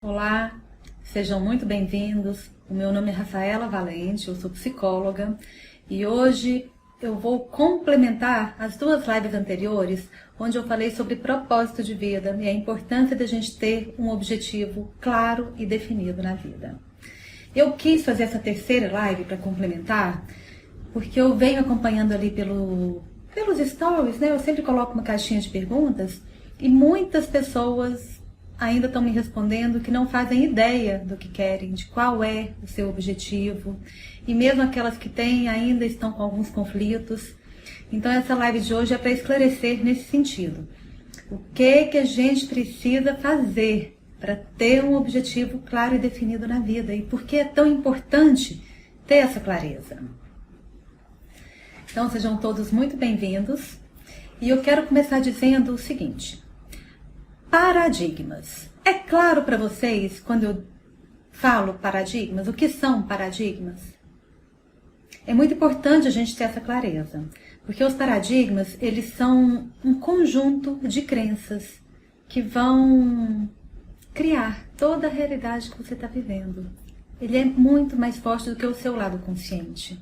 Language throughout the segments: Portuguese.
Olá, sejam muito bem-vindos. O meu nome é Rafaela Valente, eu sou psicóloga e hoje eu vou complementar as duas lives anteriores, onde eu falei sobre propósito de vida e a importância da gente ter um objetivo claro e definido na vida. Eu quis fazer essa terceira live para complementar, porque eu venho acompanhando ali pelos stories, né? Eu sempre coloco uma caixinha de perguntas e muitas pessoas ainda estão me respondendo que não fazem ideia do que querem, de qual é o seu objetivo. E mesmo aquelas que têm ainda estão com alguns conflitos. Então essa live de hoje é para esclarecer nesse sentido. O que a gente precisa fazer para ter um objetivo claro e definido na vida? E por que é tão importante ter essa clareza? Então sejam todos muito bem-vindos. E eu quero começar dizendo o seguinte: paradigmas. É claro para vocês, quando eu falo paradigmas, o que são paradigmas? É muito importante a gente ter essa clareza, porque os paradigmas, eles são um conjunto de crenças que vão criar toda a realidade que você está vivendo. Ele é muito mais forte do que o seu lado consciente.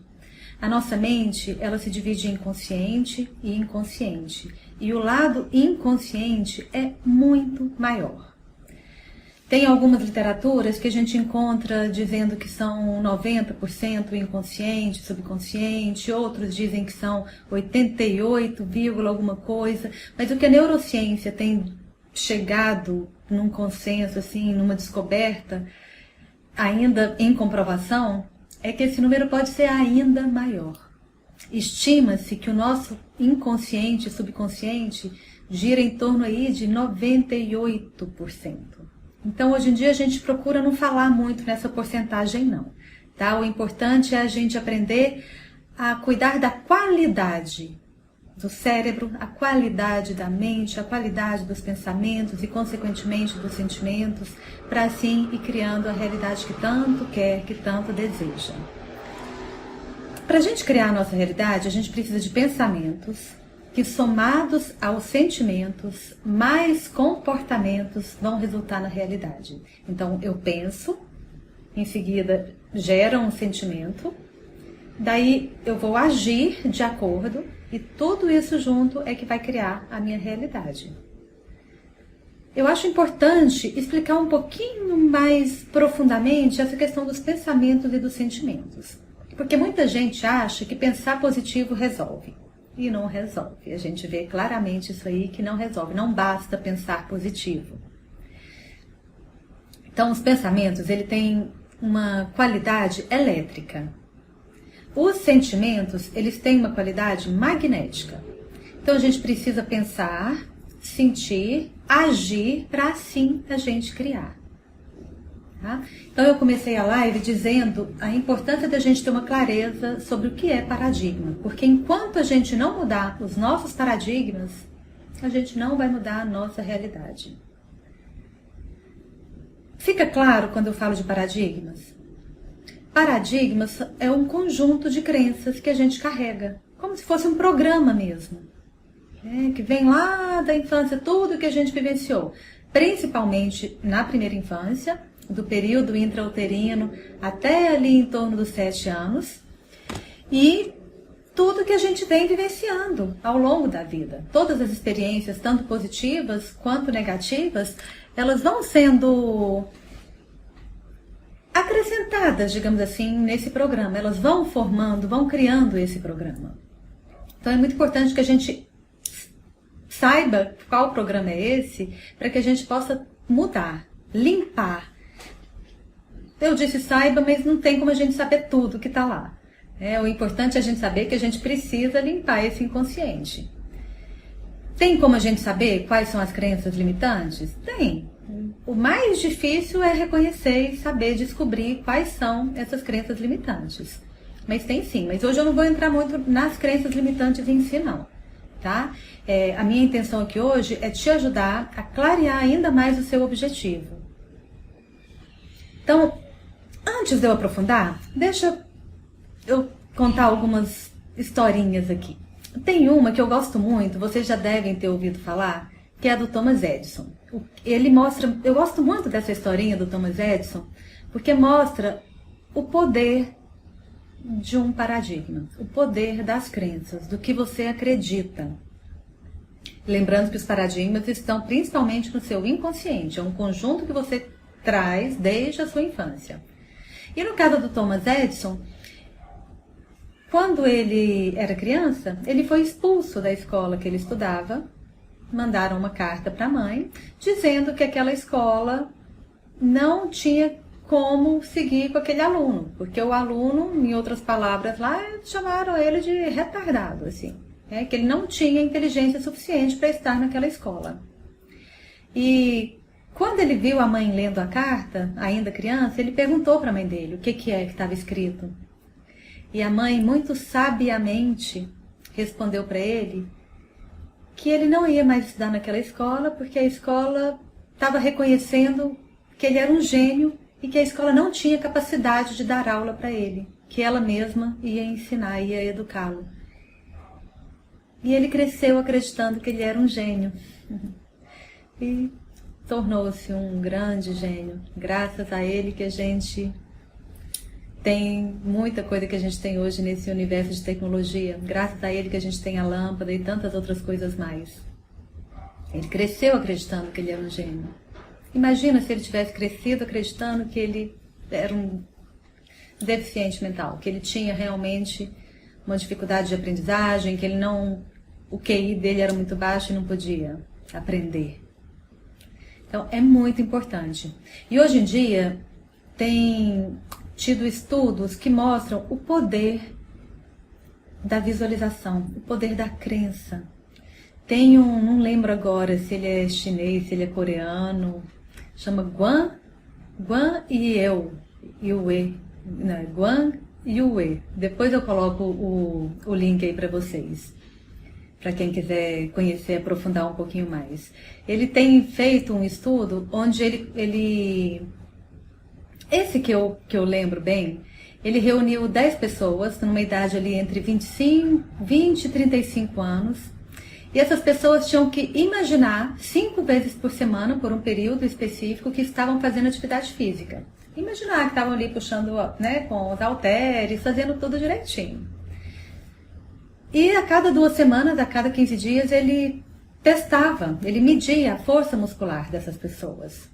A nossa mente, ela se divide em consciente e inconsciente. E o lado inconsciente é muito maior. Tem algumas literaturas que a gente encontra dizendo que são 90% inconsciente, subconsciente, outros dizem que são 88, alguma coisa, mas o que a neurociência tem chegado num consenso, assim, numa descoberta, ainda em comprovação, é que esse número pode ser ainda maior. Estima-se que o nosso inconsciente e subconsciente gira em torno aí de 98%. Então, hoje em dia, a gente procura não falar muito nessa porcentagem, não. Tá? O importante é a gente aprender a cuidar da qualidade do cérebro, a qualidade da mente, a qualidade dos pensamentos e, consequentemente, dos sentimentos, para assim ir criando a realidade que tanto quer, que tanto deseja. Para a gente criar a nossa realidade, a gente precisa de pensamentos que, somados aos sentimentos, mais comportamentos vão resultar na realidade. Então, eu penso, em seguida gera um sentimento, daí eu vou agir de acordo e tudo isso junto é que vai criar a minha realidade. Eu acho importante explicar um pouquinho mais profundamente essa questão dos pensamentos e dos sentimentos. Porque muita gente acha que pensar positivo resolve. E não resolve. A gente vê claramente isso aí que não resolve. Não basta pensar positivo. Então, os pensamentos, ele tem uma qualidade elétrica. Os sentimentos, eles têm uma qualidade magnética. Então, a gente precisa pensar, sentir, agir, para assim a gente criar. Tá? Então, eu comecei a live dizendo a importância da gente ter uma clareza sobre o que é paradigma. Porque enquanto a gente não mudar os nossos paradigmas, a gente não vai mudar a nossa realidade. Fica claro quando eu falo de paradigmas? Paradigmas é um conjunto de crenças que a gente carrega, como se fosse um programa mesmo, que vem lá da infância, tudo que a gente vivenciou, principalmente na primeira infância, do período intrauterino até ali em torno dos 7 anos, e tudo que a gente vem vivenciando ao longo da vida. Todas as experiências, tanto positivas quanto negativas, elas vão sendo acrescentadas, digamos assim, nesse programa. Elas vão formando, vão criando esse programa. Então é muito importante que a gente saiba qual programa é esse, para que a gente possa mudar, limpar. Eu disse saiba, mas não tem como a gente saber tudo que está lá. O importante é a gente saber que a gente precisa limpar esse inconsciente. Tem como a gente saber quais são as crenças limitantes? Tem. O mais difícil é reconhecer e saber descobrir quais são essas crenças limitantes. Mas tem sim, mas hoje eu não vou entrar muito nas crenças limitantes em si não. Tá? A minha intenção aqui hoje é te ajudar a clarear ainda mais o seu objetivo. Então, antes de eu aprofundar, deixa eu contar algumas historinhas aqui. Tem uma que eu gosto muito, vocês já devem ter ouvido falar, que é a do Thomas Edison. Ele mostra, eu gosto muito dessa historinha do Thomas Edison, porque mostra o poder de um paradigma, o poder das crenças, do que você acredita. Lembrando que os paradigmas estão principalmente no seu inconsciente, é um conjunto que você traz desde a sua infância. E no caso do Thomas Edison, quando ele era criança, ele foi expulso da escola que ele estudava. Mandaram uma carta para a mãe dizendo que aquela escola não tinha como seguir com aquele aluno, porque o aluno, em outras palavras lá, chamaram ele de retardado, assim, que ele não tinha inteligência suficiente para estar naquela escola. E quando ele viu a mãe lendo a carta, ainda criança, ele perguntou para a mãe dele o que é que estava escrito. E a mãe, muito sabiamente, respondeu para ele que ele não ia mais estudar naquela escola, porque a escola estava reconhecendo que ele era um gênio e que a escola não tinha capacidade de dar aula para ele, que ela mesma ia ensinar, ia educá-lo. E ele cresceu acreditando que ele era um gênio. E tornou-se um grande gênio. Graças a ele que a gente tem muita coisa que a gente tem hoje nesse universo de tecnologia. Graças a ele que a gente tem a lâmpada e tantas outras coisas mais. Ele cresceu acreditando que ele era um gênio. Imagina se ele tivesse crescido acreditando que ele era um deficiente mental, que ele tinha realmente uma dificuldade de aprendizagem, que ele não, o QI dele era muito baixo e não podia aprender. Então, é muito importante. E hoje em dia, tem tido estudos que mostram o poder da visualização, o poder da crença. Tem não lembro agora se ele é chinês, se ele é coreano, chama Guan Yue. Guan Yue. Depois eu coloco o link aí para vocês, para quem quiser conhecer, aprofundar um pouquinho mais. Ele tem feito um estudo onde esse que eu lembro bem, ele reuniu 10 pessoas, numa idade ali entre 20 e 35 anos, e essas pessoas tinham que imaginar 5 vezes por semana, por um período específico, que estavam fazendo atividade física. Imaginar que estavam ali puxando, com os halteres, fazendo tudo direitinho. E a cada 2 semanas, a cada 15 dias, ele testava, ele media a força muscular dessas pessoas.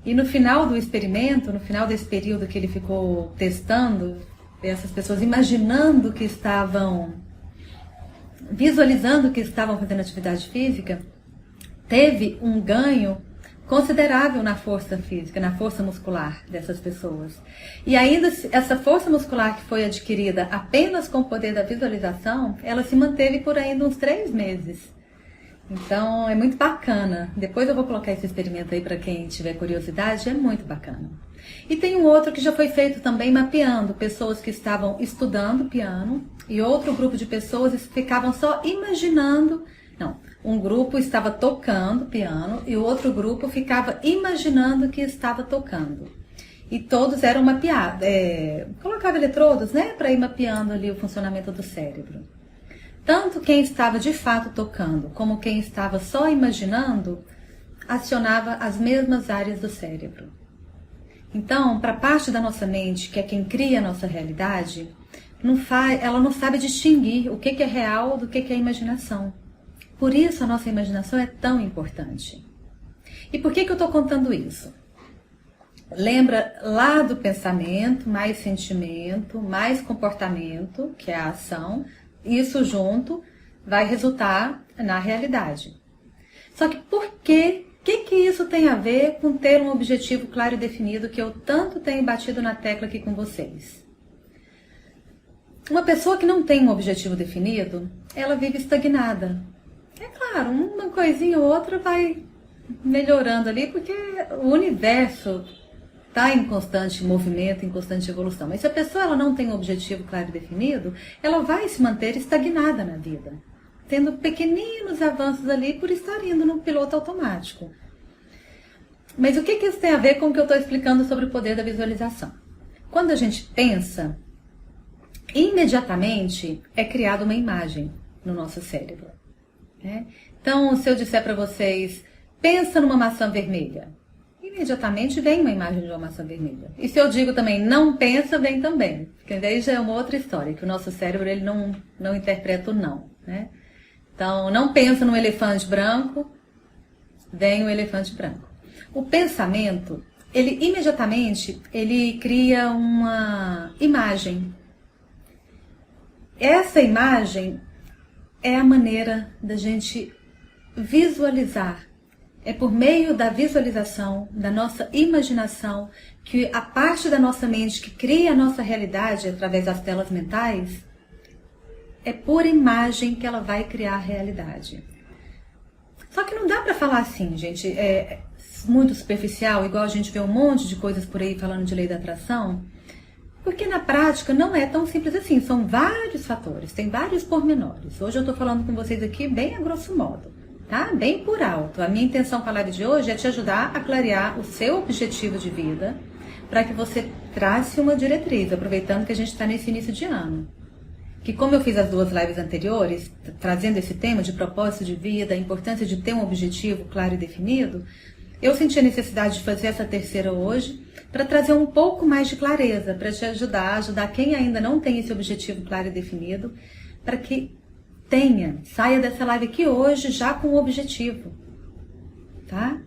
E no final do experimento, no final desse período que ele ficou testando, essas pessoas imaginando que estavam, visualizando que estavam fazendo atividade física, teve um ganho considerável na força física, na força muscular dessas pessoas. E ainda essa força muscular que foi adquirida apenas com o poder da visualização, ela se manteve por ainda uns 3 meses. Então, é muito bacana. Depois eu vou colocar esse experimento aí para quem tiver curiosidade, é muito bacana. E tem um outro que já foi feito também mapeando pessoas que estavam estudando piano e outro grupo de pessoas ficavam só imaginando. Não, um grupo estava tocando piano e o outro grupo ficava imaginando que estava tocando. E todos eram mapeados, colocava eletrodos, para ir mapeando ali o funcionamento do cérebro. Tanto quem estava de fato tocando, como quem estava só imaginando, acionava as mesmas áreas do cérebro. Então, para a parte da nossa mente, que é quem cria a nossa realidade, ela não sabe distinguir o que é real do que é imaginação. Por isso a nossa imaginação é tão importante. E por que eu estou contando isso? Lembra lá do pensamento, mais sentimento, mais comportamento, que é a ação. Isso junto vai resultar na realidade. Só que por que isso tem a ver com ter um objetivo claro e definido que eu tanto tenho batido na tecla aqui com vocês? Uma pessoa que não tem um objetivo definido, ela vive estagnada. É claro, uma coisinha ou outra vai melhorando ali, porque o universo está em constante movimento, em constante evolução. Mas se a pessoa ela não tem um objetivo claro e definido, ela vai se manter estagnada na vida, tendo pequeninos avanços ali por estar indo no piloto automático. Mas o que isso tem a ver com o que eu estou explicando sobre o poder da visualização? Quando a gente pensa, imediatamente é criada uma imagem no nosso cérebro. Então, se eu disser para vocês, pensa numa maçã vermelha, imediatamente vem uma imagem de uma maçã vermelha. E se eu digo também não pensa, vem também. Porque daí já é uma outra história, que o nosso cérebro ele não interpreta o não, né? Então, não pensa num elefante branco, vem um elefante branco. O pensamento, ele imediatamente, ele cria uma imagem. Essa imagem é a maneira da gente visualizar. É por meio da visualização, da nossa imaginação, que a parte da nossa mente que cria a nossa realidade através das telas mentais, é por imagem que ela vai criar a realidade. Só que não dá para falar assim, gente, é muito superficial, igual a gente vê um monte de coisas por aí falando de lei da atração, porque na prática não é tão simples assim, são vários fatores, tem vários pormenores. Hoje eu estou falando com vocês aqui bem a grosso modo, tá? Bem por alto. A minha intenção com a live de hoje é te ajudar a clarear o seu objetivo de vida, para que você trace uma diretriz, aproveitando que a gente está nesse início de ano. Que como eu fiz as 2 lives anteriores, trazendo esse tema de propósito de vida, a importância de ter um objetivo claro e definido, eu senti a necessidade de fazer essa terceira hoje, para trazer um pouco mais de clareza, para te ajudar quem ainda não tem esse objetivo claro e definido, para que saia dessa live aqui hoje já com o objetivo, tá?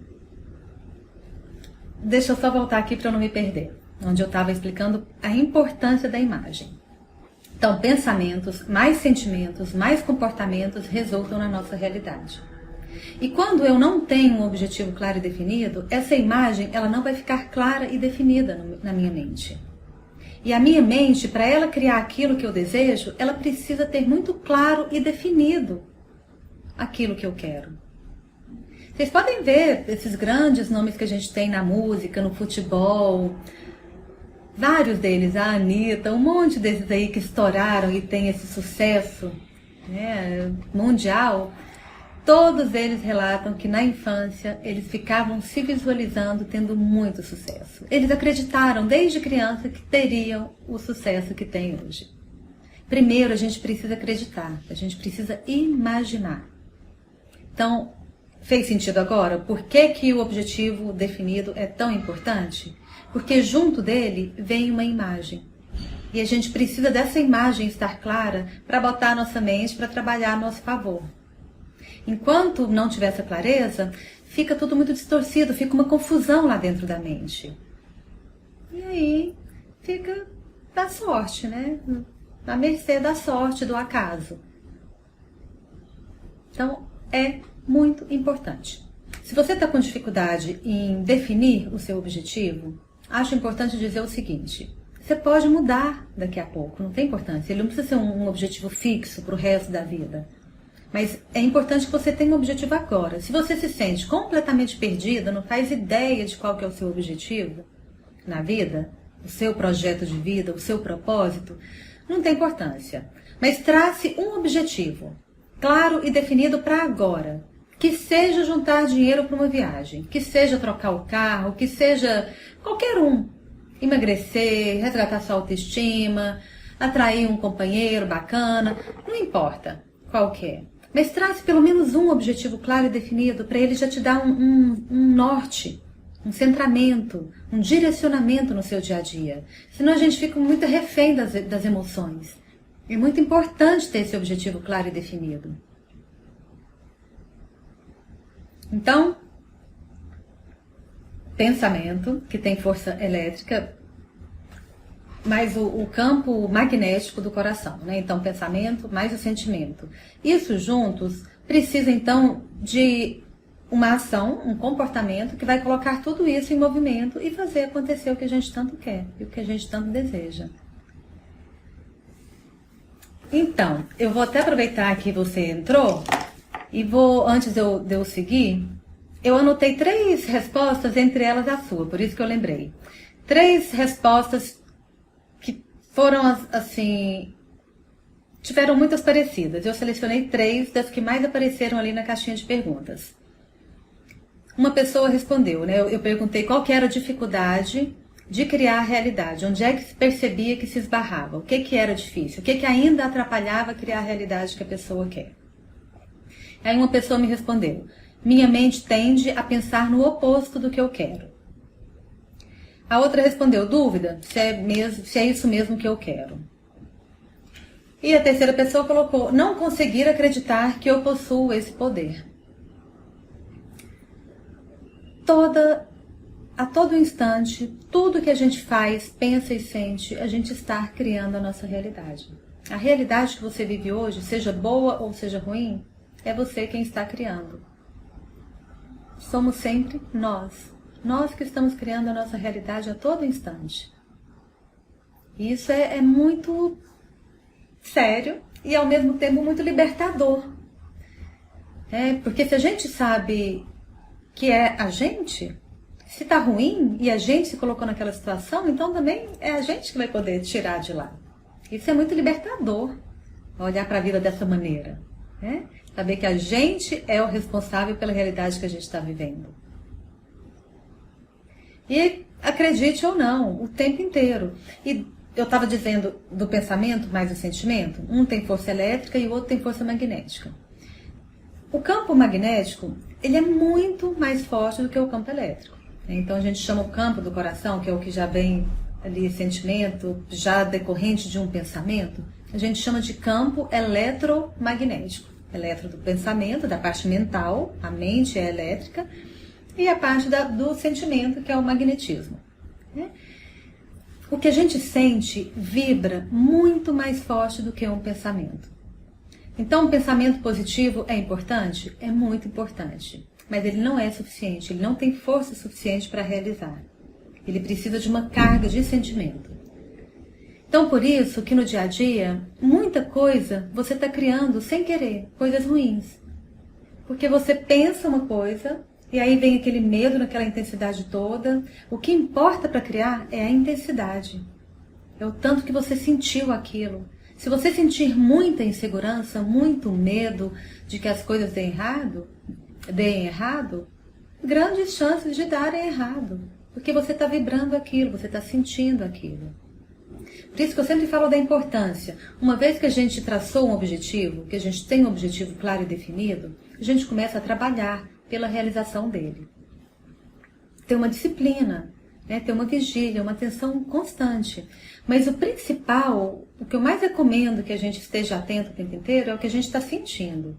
Deixa eu só voltar aqui para eu não me perder, onde eu estava explicando a importância da imagem. Então, pensamentos, mais sentimentos, mais comportamentos resultam na nossa realidade. E quando eu não tenho um objetivo claro e definido, essa imagem ela não vai ficar clara e definida na minha mente. E a minha mente, para ela criar aquilo que eu desejo, ela precisa ter muito claro e definido aquilo que eu quero. Vocês podem ver esses grandes nomes que a gente tem na música, no futebol, vários deles, a Anitta, um monte desses aí que estouraram e tem esse sucesso, né, mundial. Todos eles relatam que na infância eles ficavam se visualizando tendo muito sucesso. Eles acreditaram desde criança que teriam o sucesso que têm hoje. Primeiro a gente precisa acreditar, a gente precisa imaginar. Então, fez sentido agora? Por que o objetivo definido é tão importante? Porque junto dele vem uma imagem. E a gente precisa dessa imagem estar clara para botar a nossa mente para trabalhar a nosso favor. Enquanto não tiver essa clareza, fica tudo muito distorcido, fica uma confusão lá dentro da mente. E aí fica da sorte, né? À mercê da sorte, do acaso. Então, é muito importante. Se você está com dificuldade em definir o seu objetivo, acho importante dizer o seguinte: você pode mudar daqui a pouco, não tem importância. Ele não precisa ser um objetivo fixo para o resto da vida. Mas é importante que você tenha um objetivo agora. Se você se sente completamente perdida, não faz ideia de qual que é o seu objetivo na vida, o seu projeto de vida, o seu propósito, não tem importância. Mas trace um objetivo, claro e definido para agora. Que seja juntar dinheiro para uma viagem, que seja trocar o carro, que seja qualquer um. Emagrecer, resgatar sua autoestima, atrair um companheiro bacana, não importa qual que é. Mas trace pelo menos um objetivo claro e definido para ele já te dar um norte, um centramento, um direcionamento no seu dia a dia. Senão a gente fica muito refém das emoções. É muito importante ter esse objetivo claro e definido. Então, pensamento, que tem força elétrica, mais o campo magnético do coração, né? Então, pensamento mais o sentimento. Isso juntos precisa, então, de uma ação, um comportamento que vai colocar tudo isso em movimento e fazer acontecer o que a gente tanto quer e o que a gente tanto deseja. Então, eu vou até aproveitar que você entrou e vou, antes de eu seguir, eu anotei 3 respostas, entre elas a sua, por isso que eu lembrei. 3 respostas que foram, assim, tiveram muitas parecidas. Eu selecionei 3 das que mais apareceram ali na caixinha de perguntas. Uma pessoa respondeu, né? Eu perguntei qual que era a dificuldade de criar a realidade, onde é que se percebia que se esbarrava, o que era difícil, o que ainda atrapalhava criar a realidade que a pessoa quer. Aí uma pessoa me respondeu, Minha mente tende a pensar no oposto do que eu quero. A outra respondeu, dúvida, se é isso mesmo que eu quero. E a terceira pessoa colocou, não conseguir acreditar que eu possuo esse poder. A todo instante, tudo que a gente faz, pensa e sente, a gente está criando a nossa realidade. A realidade que você vive hoje, seja boa ou seja ruim, é você quem está criando. Somos sempre nós. Nós que estamos criando a nossa realidade a todo instante. E isso é muito sério e ao mesmo tempo muito libertador. Porque se a gente sabe que é a gente, se tá ruim e a gente se colocou naquela situação, então também é a gente que vai poder tirar de lá. Isso é muito libertador, olhar para a vida dessa maneira. Saber que a gente é o responsável pela realidade que a gente está vivendo. E acredite ou não, o tempo inteiro. E eu estava dizendo do pensamento mais do sentimento, um tem força elétrica e o outro tem força magnética. O campo magnético, ele é muito mais forte do que o campo elétrico. Então a gente chama o campo do coração, que é o que já vem ali, sentimento, já decorrente de um pensamento, a gente chama de campo eletromagnético. Eletro do pensamento, da parte mental, a mente é elétrica, e a parte do sentimento, que é o magnetismo. O que a gente sente vibra muito mais forte do que um pensamento. Então, um pensamento positivo é importante? É muito importante. Mas ele não é suficiente, ele não tem força suficiente para realizar. Ele precisa de uma carga de sentimento. Então, por isso que no dia a dia, muita coisa você está criando sem querer, coisas ruins. Porque você pensa uma coisa, e aí vem aquele medo naquela intensidade toda. O que importa para criar é a intensidade. É o tanto que você sentiu aquilo. Se você sentir muita insegurança, muito medo de que as coisas deem errado, grandes chances de darem errado. Porque você está vibrando aquilo, você está sentindo aquilo. Por isso que eu sempre falo da importância. Uma vez que a gente traçou um objetivo, que a gente tem um objetivo claro e definido, a gente começa a trabalhar pela realização dele. Tem uma disciplina, tem uma vigília, uma atenção constante. Mas o principal, o que eu mais recomendo que a gente esteja atento o tempo inteiro, é o que a gente está sentindo.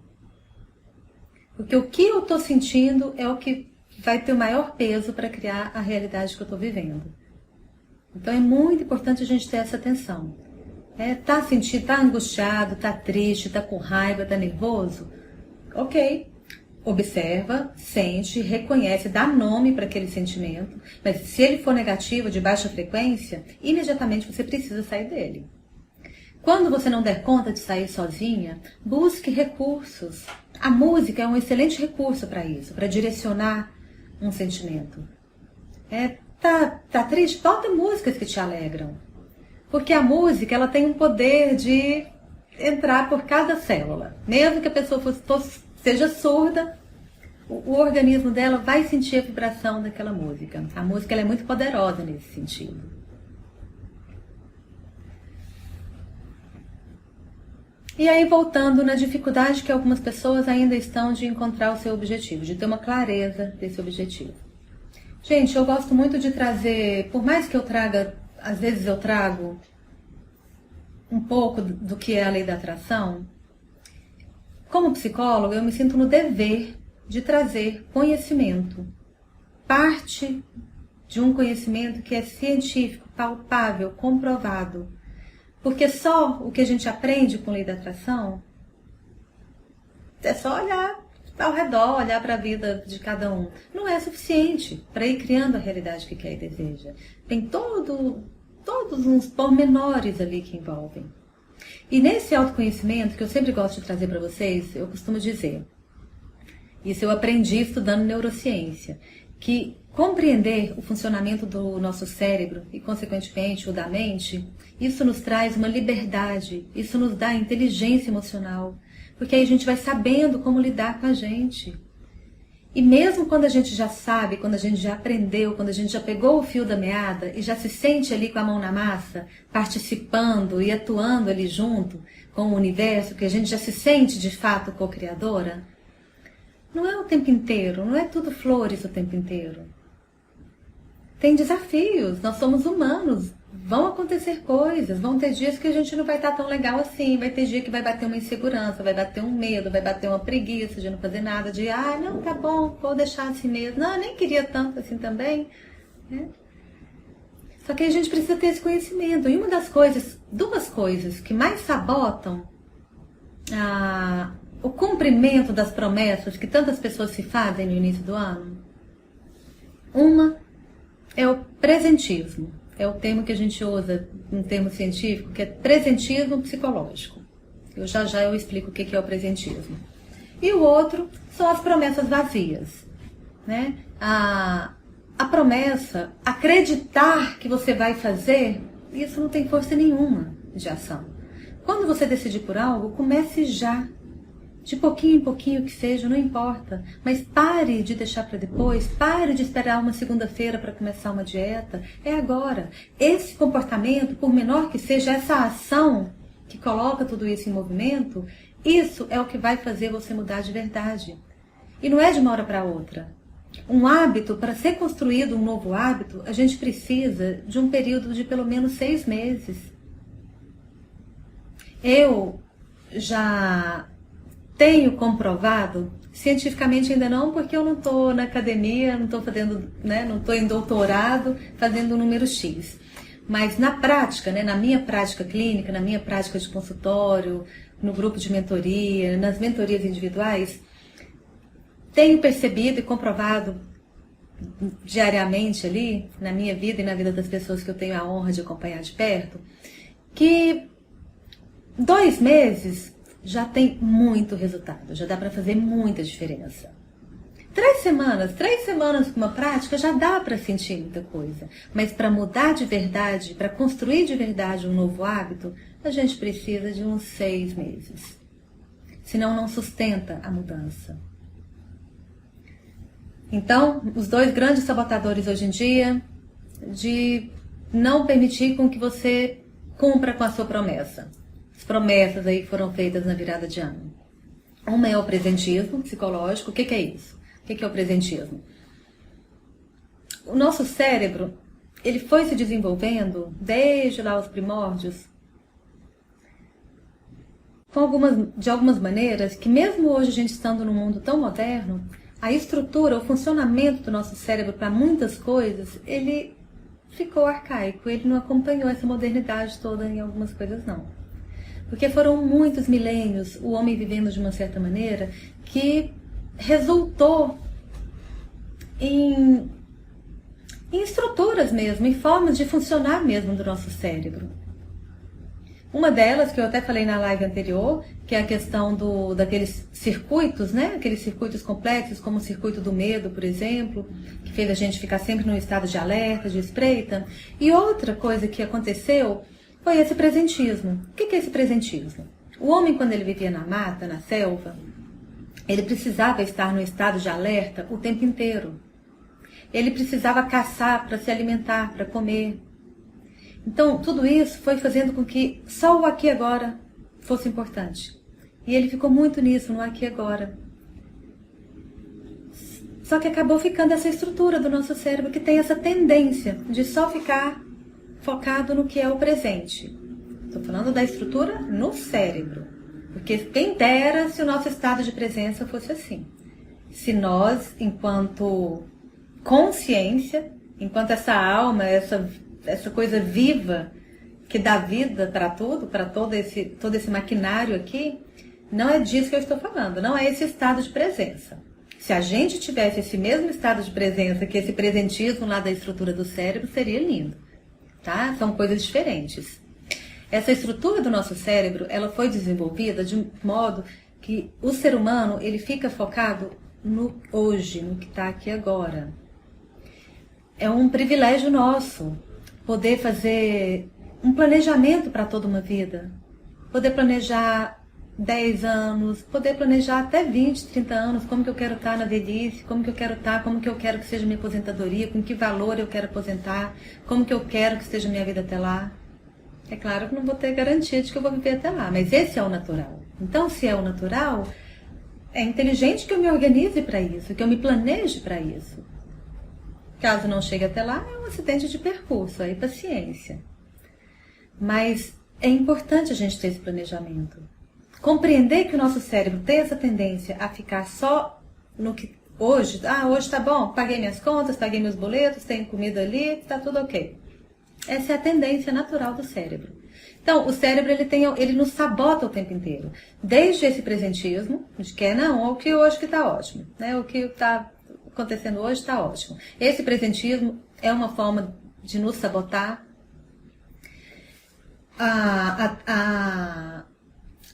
Porque o que eu estou sentindo é o que vai ter o maior peso para criar a realidade que eu estou vivendo. Então é muito importante a gente ter essa atenção. Tá sentindo, tá angustiado, tá triste, tá com raiva, tá nervoso? Ok. Observa, sente, reconhece, dá nome para aquele sentimento. Mas se ele for negativo, de baixa frequência, imediatamente você precisa sair dele. Quando você não der conta de sair sozinha, busque recursos. A música é um excelente recurso para isso, para direcionar um sentimento. Tá triste? Bota músicas que te alegram. Porque a música, ela tem um poder de entrar por cada célula. Mesmo que a pessoa seja surda, o organismo dela vai sentir a vibração daquela música. A música ela é muito poderosa nesse sentido. E aí, voltando na dificuldade que algumas pessoas ainda estão de encontrar o seu objetivo, de ter uma clareza desse objetivo. Gente, eu gosto muito de trazer, por mais que eu traga, às vezes eu trago um pouco do que é a lei da atração, como psicóloga eu me sinto no dever de trazer conhecimento, parte de um conhecimento que é científico, palpável, comprovado. Porque só o que a gente aprende com a lei da atração é só olhar ao redor, olhar para a vida de cada um. Não é suficiente para ir criando a realidade que quer e deseja. Tem todos uns pormenores ali que envolvem. E nesse autoconhecimento, que eu sempre gosto de trazer para vocês, eu costumo dizer, isso eu aprendi estudando neurociência, que compreender o funcionamento do nosso cérebro e, consequentemente, o da mente, isso nos traz uma liberdade, isso nos dá inteligência emocional, porque aí a gente vai sabendo como lidar com a gente. E mesmo quando a gente já sabe, quando a gente já aprendeu, quando a gente já pegou o fio da meada e já se sente ali com a mão na massa, participando e atuando ali junto com o universo, que a gente já se sente de fato co-criadora, Não é o tempo inteiro, não é tudo flores o tempo inteiro. Tem desafios, nós somos humanos, vão acontecer coisas, vão ter dias que a gente não vai estar tão legal assim, vai ter dia que vai bater uma insegurança, vai bater um medo, vai bater uma preguiça de não fazer nada, de não, tá bom, vou deixar assim mesmo, não, eu nem queria tanto assim também, né? Só que a gente precisa ter esse conhecimento. E uma das coisas, duas coisas que mais sabotam o cumprimento das promessas que tantas pessoas se fazem no início do ano, uma é o presentismo. É o termo que a gente usa, um termo científico, que é presentismo psicológico. Eu explico o que é o presentismo. E o outro são as promessas vazias, né? A promessa, acreditar que você vai fazer, isso não tem força nenhuma de ação. Quando você decidir por algo, comece já. De pouquinho em pouquinho que seja, não importa. Mas pare de deixar para depois, pare de esperar uma segunda-feira para começar uma dieta. É agora. Esse comportamento, por menor que seja, essa ação que coloca tudo isso em movimento, isso é o que vai fazer você mudar de verdade. E não é de uma hora para outra. Um hábito, para ser construído um novo hábito, a gente precisa de um período de pelo menos 6 meses. Eu já tenho comprovado, cientificamente ainda não, porque eu não estou na academia, não estou fazendo, né, não estou em doutorado fazendo um número X. Mas na prática, né, na minha prática clínica, na minha prática de consultório, no grupo de mentoria, nas mentorias individuais, tenho percebido e comprovado diariamente ali, na minha vida e na vida das pessoas que eu tenho a honra de acompanhar de perto, que 2 meses já tem muito resultado, já dá para fazer muita diferença. 3 semanas com uma prática já dá para sentir muita coisa. Mas para mudar de verdade, para construir de verdade um novo hábito, a gente precisa de uns 6 meses. Senão não sustenta a mudança. Então, os 2 grandes sabotadores hoje em dia, de não permitir com que você cumpra com a sua promessa. As promessas aí que foram feitas na virada de ano. Uma é o presentismo psicológico. O que é isso? O que é o presentismo? O nosso cérebro, ele foi se desenvolvendo desde lá os primórdios, de algumas maneiras que mesmo hoje a gente estando num mundo tão moderno, a estrutura, o funcionamento do nosso cérebro para muitas coisas, ele ficou arcaico, ele não acompanhou essa modernidade toda em algumas coisas não. Porque foram muitos milênios o homem vivendo de uma certa maneira que resultou em estruturas mesmo, em formas de funcionar mesmo do nosso cérebro. Uma delas, que eu até falei na live anterior, que é a questão daqueles circuitos, né? Aqueles circuitos complexos, como o circuito do medo, por exemplo, que fez a gente ficar sempre num estado de alerta, de espreita. E outra coisa que aconteceu foi esse presentismo. O que é esse presentismo? O homem, quando ele vivia na mata, na selva, ele precisava estar no estado de alerta o tempo inteiro. Ele precisava caçar para se alimentar, para comer. Então, tudo isso foi fazendo com que só o aqui e agora fosse importante. E ele ficou muito nisso, no aqui e agora. Só que acabou ficando essa estrutura do nosso cérebro que tem essa tendência de só ficar focado no que é o presente. Estou falando da estrutura no cérebro. Porque quem dera se o nosso estado de presença fosse assim. Se nós, enquanto consciência, enquanto essa alma, essa coisa viva que dá vida para tudo, para todo esse maquinário aqui, não é disso que eu estou falando, não é esse estado de presença. Se a gente tivesse esse mesmo estado de presença que esse presentismo lá da estrutura do cérebro, seria lindo, tá? São coisas diferentes. Essa estrutura do nosso cérebro, ela foi desenvolvida de um modo que o ser humano, ele fica focado no hoje, no que está aqui agora. É um privilégio nosso poder fazer um planejamento para toda uma vida. Poder planejar 10 anos, poder planejar até 20, 30 anos, como que eu quero estar na velhice, como que eu quero estar, como que eu quero que seja minha aposentadoria, com que valor eu quero aposentar, como que eu quero que seja minha vida até lá. É claro que não vou ter garantia de que eu vou viver até lá, mas esse é o natural. Então, se é o natural, é inteligente que eu me organize para isso, que eu me planeje para isso. Caso não chegue até lá, é um acidente de percurso, aí paciência. Mas é importante a gente ter esse planejamento. Compreender que o nosso cérebro tem essa tendência a ficar só no que hoje, hoje tá bom, paguei minhas contas, paguei meus boletos, tenho comida ali, tá tudo ok. Essa é a tendência natural do cérebro. Então, o cérebro ele nos sabota o tempo inteiro. Desde esse presentismo, de que o que hoje que tá ótimo, né? O que está acontecendo hoje está ótimo. Esse presentismo é uma forma de nos sabotar.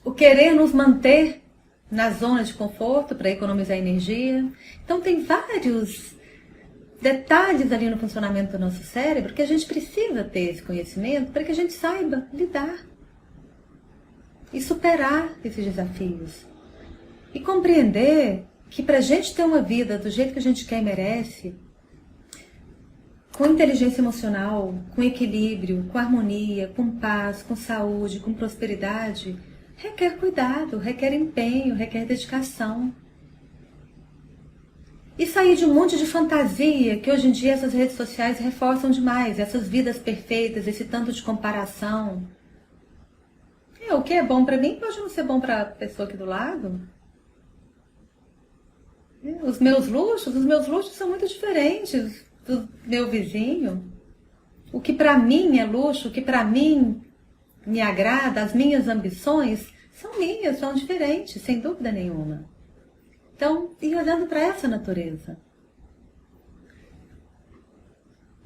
O querer nos manter na zona de conforto para economizar energia. Então, tem vários detalhes ali no funcionamento do nosso cérebro que a gente precisa ter esse conhecimento para que a gente saiba lidar e superar esses desafios. E compreender que para a gente ter uma vida do jeito que a gente quer e merece, com inteligência emocional, com equilíbrio, com harmonia, com paz, com saúde, com prosperidade, requer cuidado, requer empenho, requer dedicação. E sair de um monte de fantasia que hoje em dia essas redes sociais reforçam demais, essas vidas perfeitas, esse tanto de comparação. O que é bom para mim pode não ser bom para a pessoa aqui do lado. Os meus luxos são muito diferentes do meu vizinho. O que para mim é luxo, o que para mim me agrada, as minhas ambições são minhas, são diferentes, sem dúvida nenhuma. Então, ir olhando para essa natureza.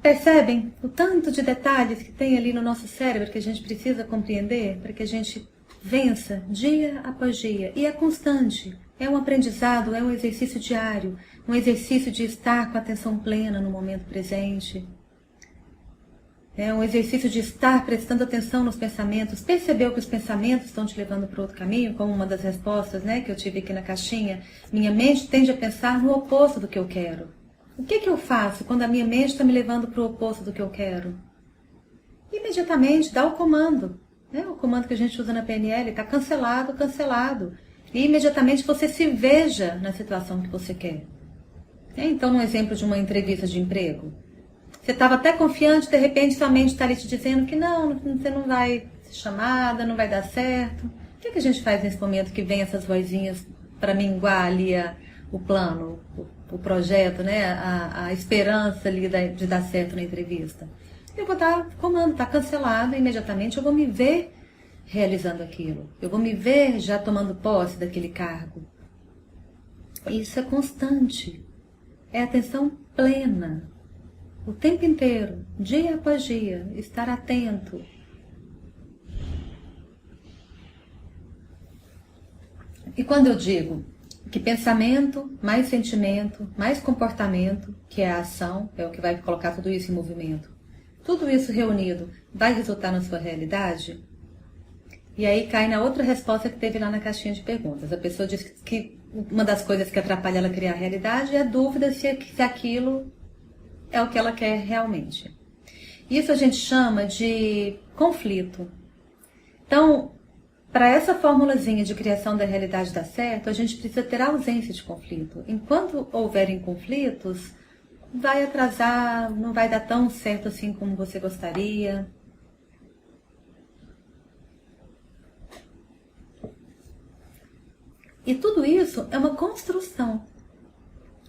Percebem o tanto de detalhes que tem ali no nosso cérebro que a gente precisa compreender para que a gente vença dia após dia. E é constante, é um aprendizado, é um exercício diário, um exercício de estar com a atenção plena no momento presente. É um exercício de estar prestando atenção nos pensamentos. Percebeu que os pensamentos estão te levando para outro caminho? Como uma das respostas, né, que eu tive aqui na caixinha. Minha mente tende a pensar no oposto do que eu quero. O que eu faço quando a minha mente está me levando para o oposto do que eu quero? Imediatamente dá o comando. Né? O comando que a gente usa na PNL está cancelado, cancelado. E imediatamente você se veja na situação que você quer. Então, no exemplo de uma entrevista de emprego, você estava até confiante, de repente sua mente está ali te dizendo que não, você não vai ser chamada, não vai dar certo. O que a gente faz nesse momento que vem essas vozinhas para minguar ali o plano, o projeto, né? a esperança ali de dar certo na entrevista? Eu vou dar comando, está cancelado, imediatamente eu vou me ver realizando aquilo. Eu vou me ver já tomando posse daquele cargo. Isso é constante. É atenção plena. O tempo inteiro, dia após dia, estar atento. E quando eu digo que pensamento, mais sentimento, mais comportamento, que é a ação, é o que vai colocar tudo isso em movimento, tudo isso reunido vai resultar na sua realidade? E aí cai na outra resposta que teve lá na caixinha de perguntas. A pessoa diz que uma das coisas que atrapalha ela criar a realidade é a dúvida se aquilo é o que ela quer realmente. Isso a gente chama de conflito. Então, para essa formulazinha de criação da realidade dar certo, a gente precisa ter ausência de conflito. Enquanto houverem conflitos, vai atrasar, não vai dar tão certo assim como você gostaria. E tudo isso é uma construção.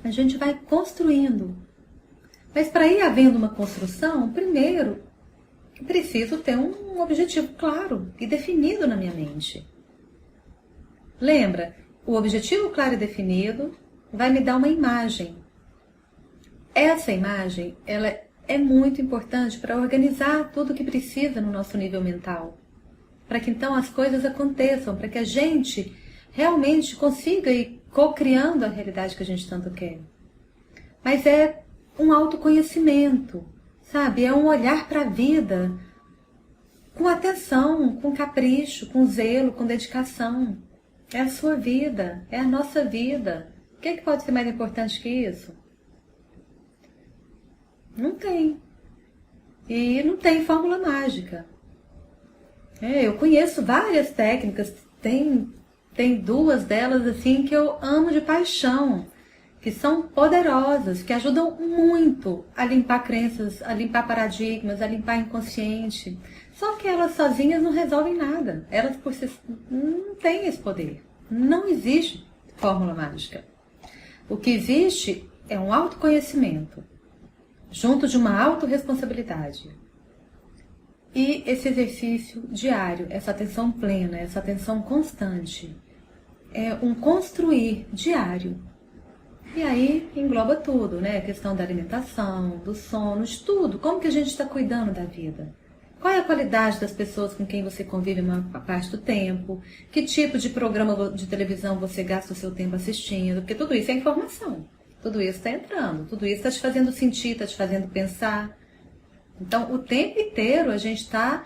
A gente vai construindo. Mas para ir havendo uma construção, primeiro, preciso ter um objetivo claro e definido na minha mente. Lembra, o objetivo claro e definido vai me dar uma imagem. Essa imagem, ela é muito importante para organizar tudo o que precisa no nosso nível mental. Para que então as coisas aconteçam, para que a gente realmente consiga ir co-criando a realidade que a gente tanto quer. Mas é um autoconhecimento, sabe? É um olhar para a vida com atenção, com capricho, com zelo, com dedicação. É a sua vida, é a nossa vida. O que pode ser mais importante que isso? Não tem. E não tem fórmula mágica. Eu conheço várias técnicas, tem tem duas delas assim que eu amo de paixão, que são poderosas, que ajudam muito a limpar crenças, a limpar paradigmas, a limpar inconsciente. Só que elas sozinhas não resolvem nada. Elas por si não têm esse poder. Não existe fórmula mágica. O que existe é um autoconhecimento, junto de uma autorresponsabilidade. E esse exercício diário, essa atenção plena, essa atenção constante, é um construir diário. E aí engloba tudo, né? A questão da alimentação, do sono, de tudo. Como que a gente está cuidando da vida? Qual é a qualidade das pessoas com quem você convive uma parte do tempo? Que tipo de programa de televisão você gasta o seu tempo assistindo? Porque tudo isso é informação. Tudo isso está entrando. Tudo isso está te fazendo sentir, está te fazendo pensar. Então, o tempo inteiro a gente está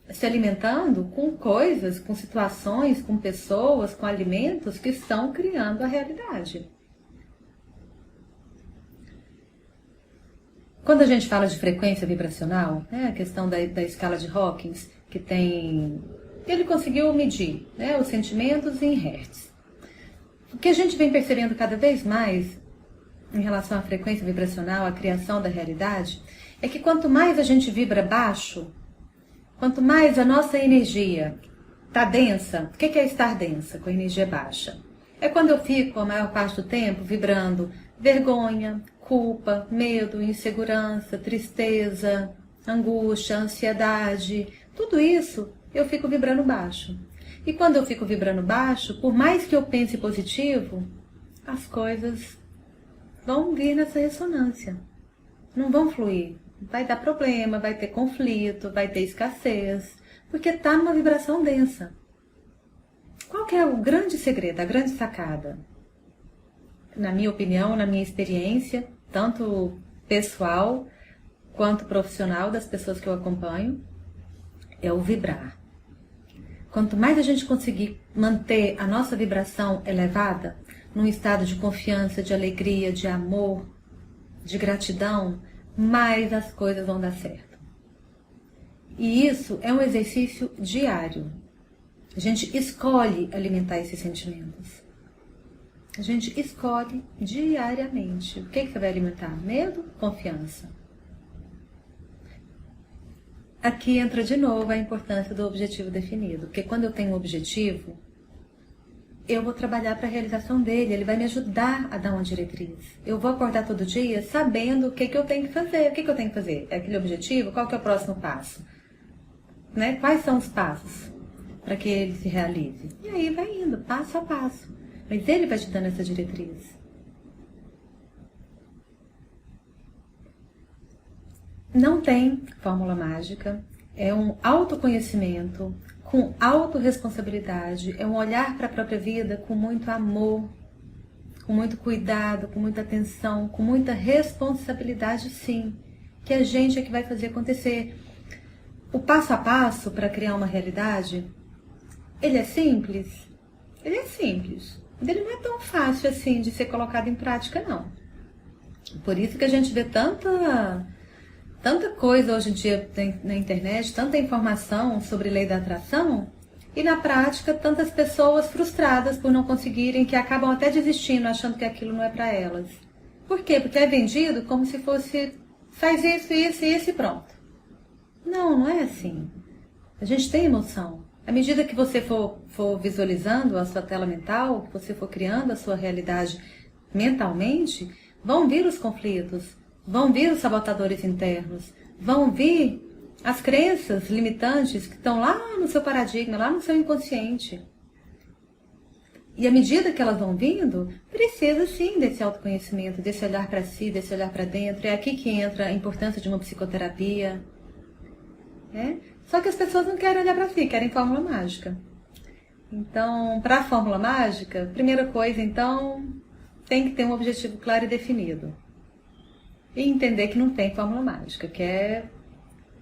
se alimentando com coisas, com situações, com pessoas, com alimentos que estão criando a realidade. Quando a gente fala de frequência vibracional, né, a questão da escala de Hawkins, que tem... Ele conseguiu medir, né, os sentimentos em hertz. O que a gente vem percebendo cada vez mais em relação à frequência vibracional, à criação da realidade, é que quanto mais a gente vibra baixo, quanto mais a nossa energia está densa. O que é estar densa com a energia baixa? É quando eu fico a maior parte do tempo vibrando vergonha, culpa, medo, insegurança, tristeza, angústia, ansiedade. Tudo isso eu fico vibrando baixo. E quando eu fico vibrando baixo, por mais que eu pense positivo, as coisas vão vir nessa ressonância. Não vão fluir. Vai dar problema, vai ter conflito, vai ter escassez, porque está numa vibração densa. Qual que é o grande segredo, a grande sacada? Na minha opinião, na minha experiência, tanto pessoal quanto profissional das pessoas que eu acompanho, é o vibrar. Quanto mais a gente conseguir manter a nossa vibração elevada, num estado de confiança, de alegria, de amor, de gratidão, mais as coisas vão dar certo. E isso é um exercício diário. A gente escolhe alimentar esses sentimentos. A gente escolhe diariamente. O que você vai alimentar? Medo? Confiança. Aqui entra de novo a importância do objetivo definido. Porque quando eu tenho um objetivo, eu vou trabalhar para a realização dele. Ele vai me ajudar a dar uma diretriz. Eu vou acordar todo dia sabendo o que eu tenho que fazer. O que eu tenho que fazer? É aquele objetivo? Qual que é o próximo passo? Né? Quais são os passos para que ele se realize? E aí vai indo, passo a passo. Mas ele vai te dando essa diretriz. Não tem fórmula mágica. É um autoconhecimento com autorresponsabilidade. É um olhar para a própria vida com muito amor, com muito cuidado, com muita atenção, com muita responsabilidade, sim. Que a gente é que vai fazer acontecer. O passo a passo para criar uma realidade, ele é simples? Ele é simples. Ele não é tão fácil assim de ser colocado em prática, não. Por isso que a gente vê tanta coisa hoje em dia na internet, tanta informação sobre lei da atração, e na prática tantas pessoas frustradas por não conseguirem, que acabam até desistindo, achando que aquilo não é para elas. Por quê? Porque é vendido como se fosse, faz isso, isso, isso e pronto. Não, não é assim. A gente tem emoção. À medida que você for visualizando a sua tela mental, que você for criando a sua realidade mentalmente, vão vir os conflitos, vão vir os sabotadores internos, vão vir as crenças limitantes que estão lá no seu paradigma, lá no seu inconsciente. E à medida que elas vão vindo, precisa sim desse autoconhecimento, desse olhar para si, desse olhar para dentro. É aqui que entra a importância de uma psicoterapia. Só que as pessoas não querem olhar para si, querem fórmula mágica. Então, para a fórmula mágica, primeira coisa, então, tem que ter um objetivo claro e definido. E entender que não tem fórmula mágica, que é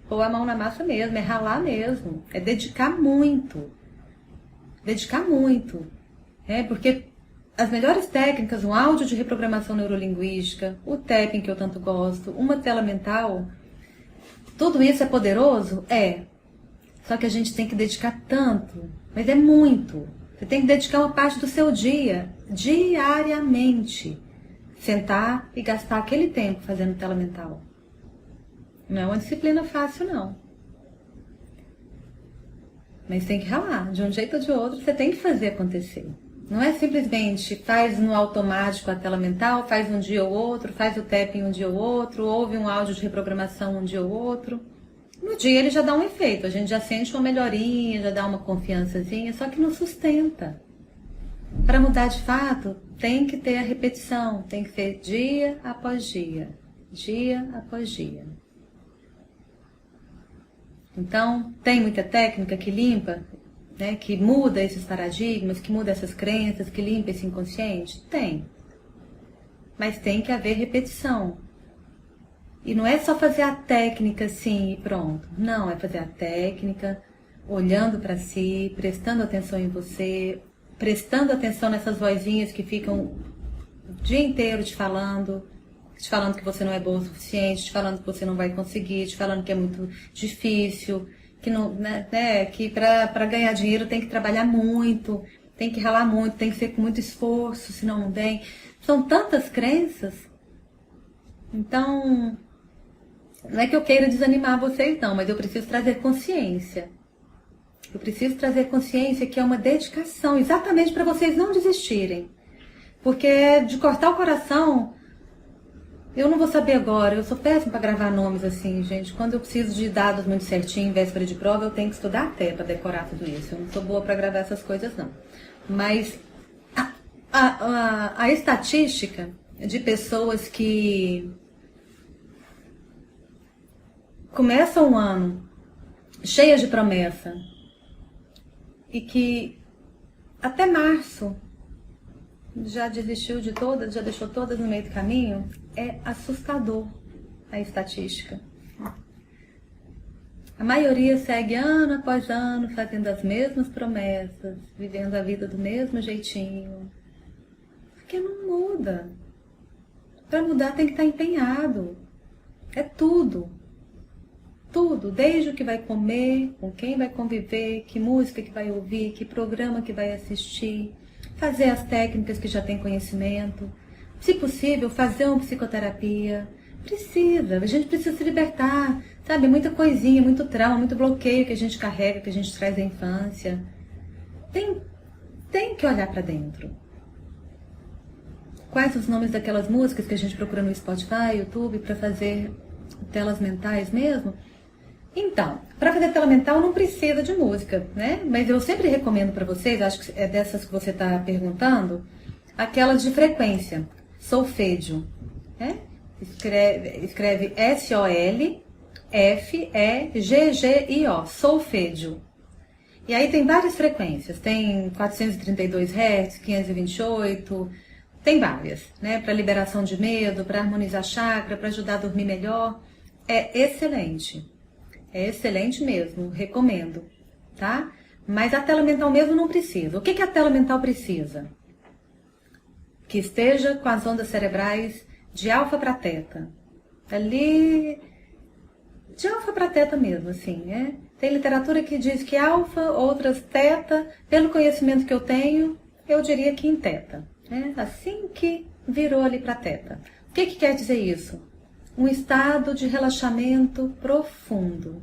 pôr a mão na massa mesmo, é ralar mesmo, é dedicar muito. Dedicar muito. Porque as melhores técnicas, um áudio de reprogramação neurolinguística, o tapping que eu tanto gosto, uma tela mental, tudo isso é poderoso? É. Só que a gente tem que dedicar tanto, mas é muito. Você tem que dedicar uma parte do seu dia, diariamente, sentar e gastar aquele tempo fazendo tela mental. Não é uma disciplina fácil, não. Mas tem que ralar, de um jeito ou de outro, você tem que fazer acontecer. Não é simplesmente faz no automático a tela mental, faz um dia ou outro, faz o tapping um dia ou outro, ouve um áudio de reprogramação um dia ou outro. No dia ele já dá um efeito, a gente já sente uma melhorinha, já dá uma confiançazinha, só que não sustenta. Para mudar de fato, tem que ter a repetição, tem que ser dia após dia, dia após dia. Então, tem muita técnica que limpa, né, que muda esses paradigmas, que muda essas crenças, que limpa esse inconsciente? Tem. Mas tem que haver repetição. E não é só fazer a técnica assim e pronto. Não, é fazer a técnica, olhando para si, prestando atenção em você, prestando atenção nessas vozinhas que ficam o dia inteiro te falando que você não é boa o suficiente, te falando que você não vai conseguir, te falando que é muito difícil, que não, né, que para ganhar dinheiro tem que trabalhar muito, tem que ralar muito, tem que ser com muito esforço, senão não tem. São tantas crenças. Então, não é que eu queira desanimar vocês não, mas eu preciso trazer consciência. Eu preciso trazer consciência que é uma dedicação, exatamente para vocês não desistirem. Porque de cortar o coração, eu não vou saber agora, eu sou péssima para gravar nomes assim, gente. Quando eu preciso de dados muito certinho, em véspera de prova, eu tenho que estudar até para decorar tudo isso. Eu não sou boa para gravar essas coisas, não. Mas a estatística de pessoas que começam um ano cheias de promessa e que até março já desistiu de todas, já deixou todas no meio do caminho, é assustador a estatística. A maioria segue ano após ano, fazendo as mesmas promessas, vivendo a vida do mesmo jeitinho. Porque não muda. Para mudar tem que estar empenhado. É tudo. Tudo, desde o que vai comer, com quem vai conviver, que música que vai ouvir, que programa que vai assistir, fazer as técnicas que já tem conhecimento, se possível, fazer uma psicoterapia. A gente precisa se libertar, sabe? Muita coisinha, muito trauma, muito bloqueio que a gente carrega, que a gente traz da infância. Tem que olhar para dentro. Quais os nomes daquelas músicas que a gente procura no Spotify, YouTube, para fazer telas mentais mesmo? Então, para fazer tela mental não precisa de música, né? Mas eu sempre recomendo para vocês, acho que é dessas que você está perguntando, aquelas de frequência, solfeggio, né? Escreve S-O-L-F-E-G-G-I-O, solfeggio. E aí tem várias frequências, tem 432 Hz, 528, tem várias, né? Para liberação de medo, para harmonizar chakra, para ajudar a dormir melhor. É excelente. É excelente mesmo, recomendo, tá? Mas a tela mental mesmo não precisa. O que a tela mental precisa? Que esteja com as ondas cerebrais de alfa para teta. Ali, de alfa para teta mesmo, assim, né? Tem literatura que diz que alfa, outras teta. Pelo conhecimento que eu tenho, eu diria que em teta, né? Assim que virou ali para teta. O que quer dizer isso? Um estado de relaxamento profundo.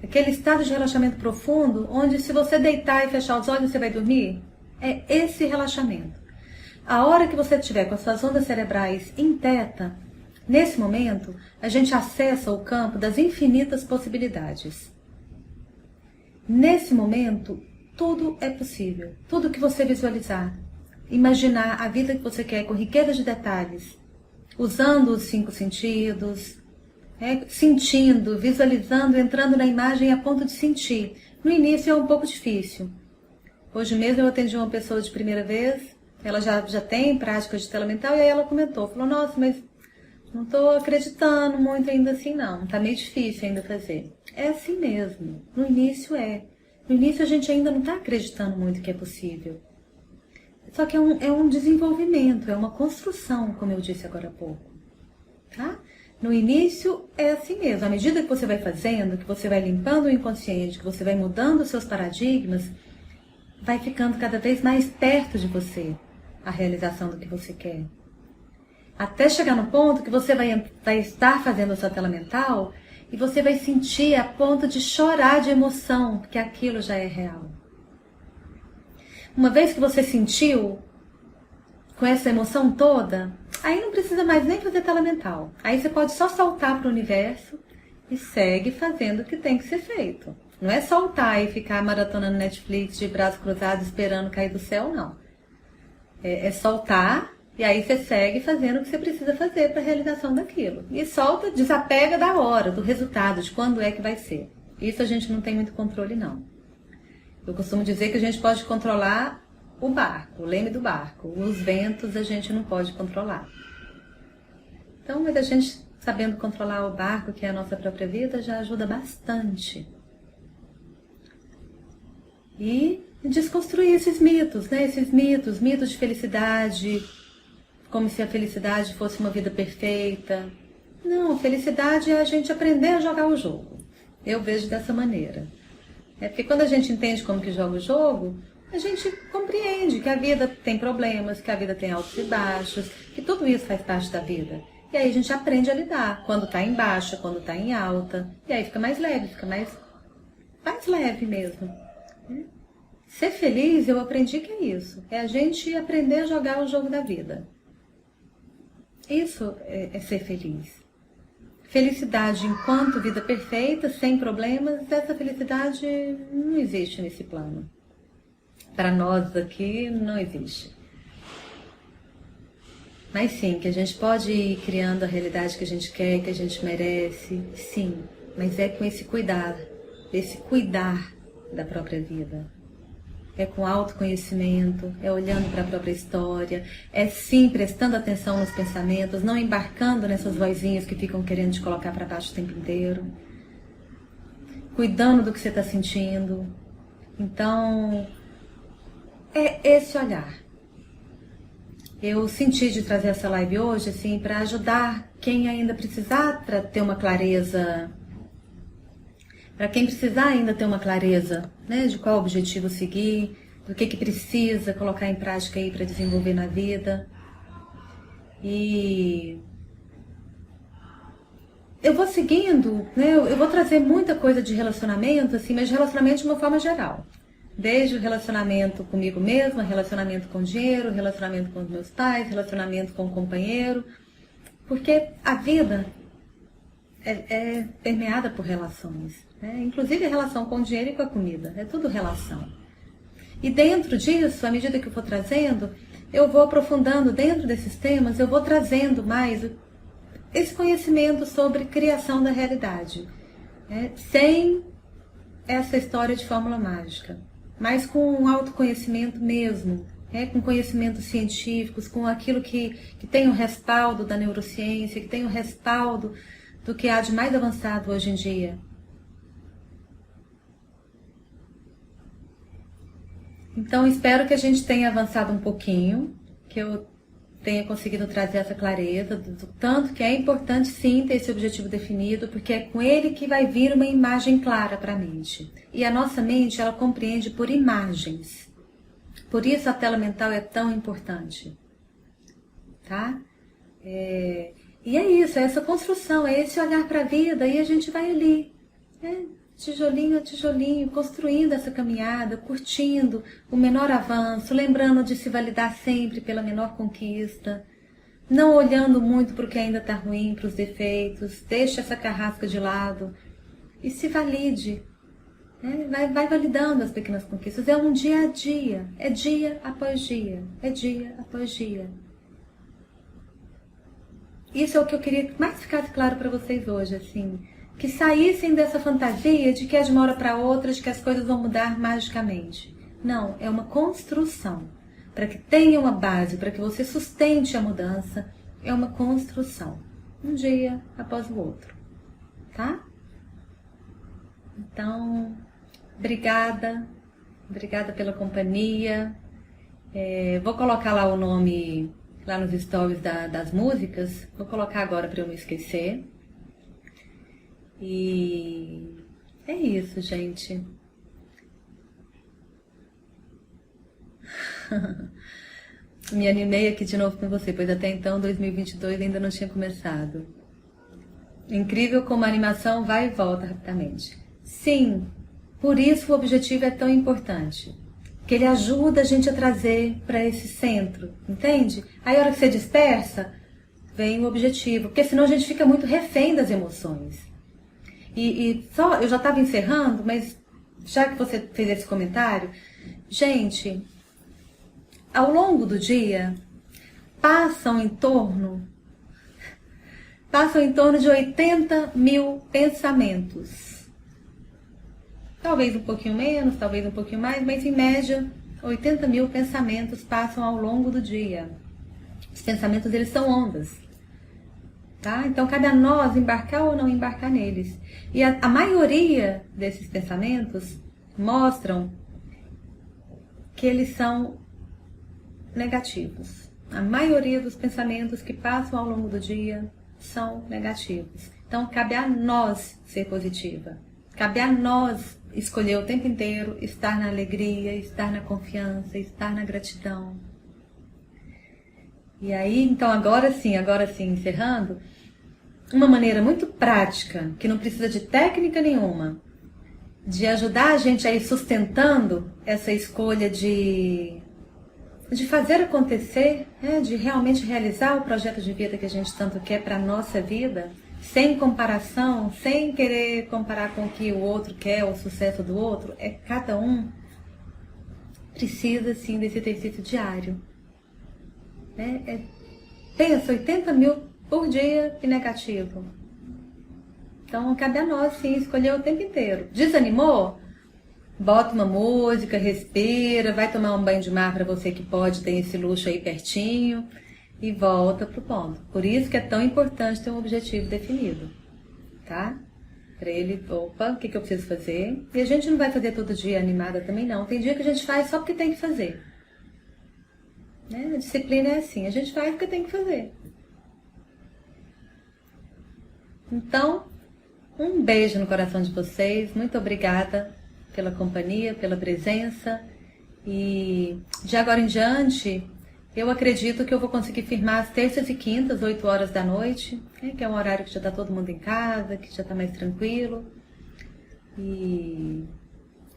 Aquele estado de relaxamento profundo, onde se você deitar e fechar os olhos, você vai dormir. É esse relaxamento. A hora que você estiver com as suas ondas cerebrais em teta, nesse momento, a gente acessa o campo das infinitas possibilidades. Nesse momento, tudo é possível. Tudo que você visualizar. Imaginar a vida que você quer com riqueza de detalhes. Usando os 5 sentidos, sentindo, visualizando, entrando na imagem a ponto de sentir. No início é um pouco difícil. Hoje mesmo eu atendi uma pessoa de primeira vez, ela já tem prática de tela mental, e aí ela comentou, falou, nossa, mas não estou acreditando muito ainda assim não, está meio difícil ainda fazer. É assim mesmo, no início é. No início a gente ainda não está acreditando muito que é possível. Só que é um desenvolvimento, é uma construção, como eu disse agora há pouco. Tá? No início é assim mesmo. À medida que você vai fazendo, que você vai limpando o inconsciente, que você vai mudando os seus paradigmas, vai ficando cada vez mais perto de você a realização do que você quer. Até chegar no ponto que você vai estar fazendo a sua tela mental e você vai sentir a ponto de chorar de emoção, porque aquilo já é real. Uma vez que você sentiu com essa emoção toda, aí não precisa mais nem fazer tela mental. Aí você pode só soltar para o universo e segue fazendo o que tem que ser feito. Não é soltar e ficar maratonando Netflix de braços cruzados esperando cair do céu, não. É soltar e aí você segue fazendo o que você precisa fazer para a realização daquilo. E solta, desapega da hora, do resultado, de quando é que vai ser. Isso a gente não tem muito controle, não. Eu costumo dizer que a gente pode controlar o barco, o leme do barco. Os ventos a gente não pode controlar. Então, mas a gente sabendo controlar o barco, que é a nossa própria vida, já ajuda bastante. E desconstruir esses mitos, né? Esses mitos de felicidade, como se a felicidade fosse uma vida perfeita. Não, felicidade é a gente aprender a jogar o jogo. Eu vejo dessa maneira. É porque quando a gente entende como que joga o jogo, a gente compreende que a vida tem problemas, que a vida tem altos e baixos, que tudo isso faz parte da vida. E aí a gente aprende a lidar, quando está em baixa, quando está em alta. E aí fica mais leve, fica mais leve mesmo. Ser feliz, eu aprendi que é isso. É a gente aprender a jogar o jogo da vida. Isso é ser feliz. Felicidade enquanto vida perfeita, sem problemas, essa felicidade não existe nesse plano. Para nós aqui, não existe. Mas sim, que a gente pode ir criando a realidade que a gente quer, que a gente merece, sim. Mas é com esse cuidar da própria vida. É com autoconhecimento, é olhando para a própria história, é sim prestando atenção nos pensamentos, não embarcando nessas vozinhas que ficam querendo te colocar para baixo o tempo inteiro. Cuidando do que você está sentindo. Então, é esse olhar. Eu senti de trazer essa live hoje, assim, para ajudar quem ainda precisar ter uma clareza, para quem precisar ainda ter uma clareza, né, de qual objetivo seguir, do que precisa colocar em prática aí para desenvolver na vida. E eu vou seguindo, né, eu vou trazer muita coisa de relacionamento, assim, mas de relacionamento de uma forma geral. Desde o relacionamento comigo mesma, relacionamento com o dinheiro, relacionamento com os meus pais, relacionamento com o companheiro. Porque a vida é permeada por relações. Né? Inclusive a relação com o dinheiro e com a comida. É tudo relação. E dentro disso, à medida que eu for trazendo, eu vou aprofundando dentro desses temas, eu vou trazendo mais esse conhecimento sobre criação da realidade. Né? Sem essa história de fórmula mágica. Mas com um autoconhecimento mesmo, com conhecimentos científicos, com aquilo que tem o respaldo da neurociência, que tem o respaldo do que há de mais avançado hoje em dia. Então, espero que a gente tenha avançado um pouquinho, que eu tenha conseguido trazer essa clareza, do tanto que é importante sim ter esse objetivo definido, porque é com ele que vai vir uma imagem clara para a mente. E a nossa mente, ela compreende por imagens. Por isso a tela mental é tão importante. Tá? E é isso, é essa construção, é esse olhar para a vida, e a gente vai ali, tijolinho a tijolinho, construindo essa caminhada, curtindo o menor avanço, lembrando de se validar sempre pela menor conquista, não olhando muito para o que ainda está ruim, para os defeitos, deixa essa carrasca de lado e se valide. Vai validando as pequenas conquistas, é um dia a dia, é dia após dia, é dia após dia. Isso é o que eu queria que mais ficasse claro para vocês hoje, assim, que saíssem dessa fantasia de que é de uma hora para outra, de que as coisas vão mudar magicamente. Não, é uma construção. Para que tenha uma base, para que você sustente a mudança, é uma construção. Um dia após o outro. Tá? Então, obrigada. Obrigada pela companhia. Vou colocar lá o nome, lá nos stories das músicas. Vou colocar agora para eu não esquecer. E é isso, gente. Me animei aqui de novo com você, pois até então 2022 ainda não tinha começado. Incrível como a animação vai e volta rapidamente. Sim, por isso o objetivo é tão importante. Que ele ajuda a gente a trazer para esse centro, entende? Aí a hora que você dispersa, vem o objetivo, porque senão a gente fica muito refém das emoções. E só, eu já estava encerrando, mas já que você fez esse comentário, gente, ao longo do dia, passam em torno de 80 mil pensamentos. Talvez um pouquinho menos, talvez um pouquinho mais, mas em média, 80 mil pensamentos passam ao longo do dia. Os pensamentos, eles são ondas. Tá? Então, cabe a nós embarcar ou não embarcar neles. E a maioria desses pensamentos mostram que eles são negativos. A maioria dos pensamentos que passam ao longo do dia são negativos. Então, cabe a nós ser positiva. Cabe a nós escolher o tempo inteiro estar na alegria, estar na confiança, estar na gratidão. E aí, então, agora sim, encerrando, uma maneira muito prática, que não precisa de técnica nenhuma, de ajudar a gente a ir sustentando essa escolha de fazer acontecer, né, de realmente realizar o projeto de vida que a gente tanto quer para a nossa vida, sem comparação, sem querer comparar com o que o outro quer, o sucesso do outro, cada um precisa sim desse exercício diário. Pensa, 80 mil por dia de negativo. Então cabe a nós sim escolher o tempo inteiro. Desanimou? Bota uma música, respira, vai tomar um banho de mar para você que pode, tem esse luxo aí pertinho. E volta pro ponto. Por isso que é tão importante ter um objetivo definido, tá? Para ele, opa, o que eu preciso fazer? E a gente não vai fazer todo dia animada também não. Tem dia que a gente faz só porque tem que fazer. Né? A disciplina é assim, a gente faz porque tem que fazer. Então, um beijo no coração de vocês. Muito obrigada pela companhia, pela presença. E de agora em diante, eu acredito que eu vou conseguir firmar as terças e quintas, 8 horas da noite, que é um horário que já está todo mundo em casa, que já está mais tranquilo. E,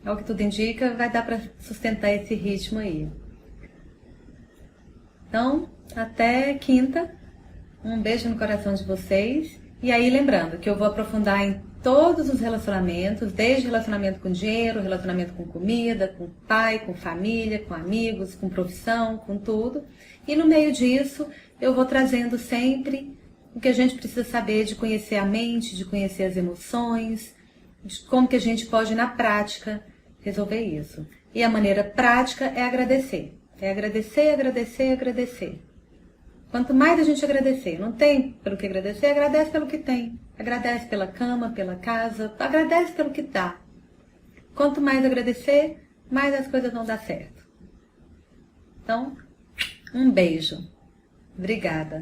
ao que tudo indica, vai dar para sustentar esse ritmo aí. Então, até quinta. Um beijo no coração de vocês. E aí, lembrando que eu vou aprofundar em todos os relacionamentos, desde relacionamento com dinheiro, relacionamento com comida, com pai, com família, com amigos, com profissão, com tudo. E no meio disso, eu vou trazendo sempre o que a gente precisa saber de conhecer a mente, de conhecer as emoções, de como que a gente pode, na prática, resolver isso. E a maneira prática é agradecer. É agradecer, agradecer, agradecer. Quanto mais a gente agradecer, não tem pelo que agradecer, agradece pelo que tem. Agradece pela cama, pela casa, agradece pelo que dá. Quanto mais agradecer, mais as coisas vão dar certo. Então, um beijo. Obrigada.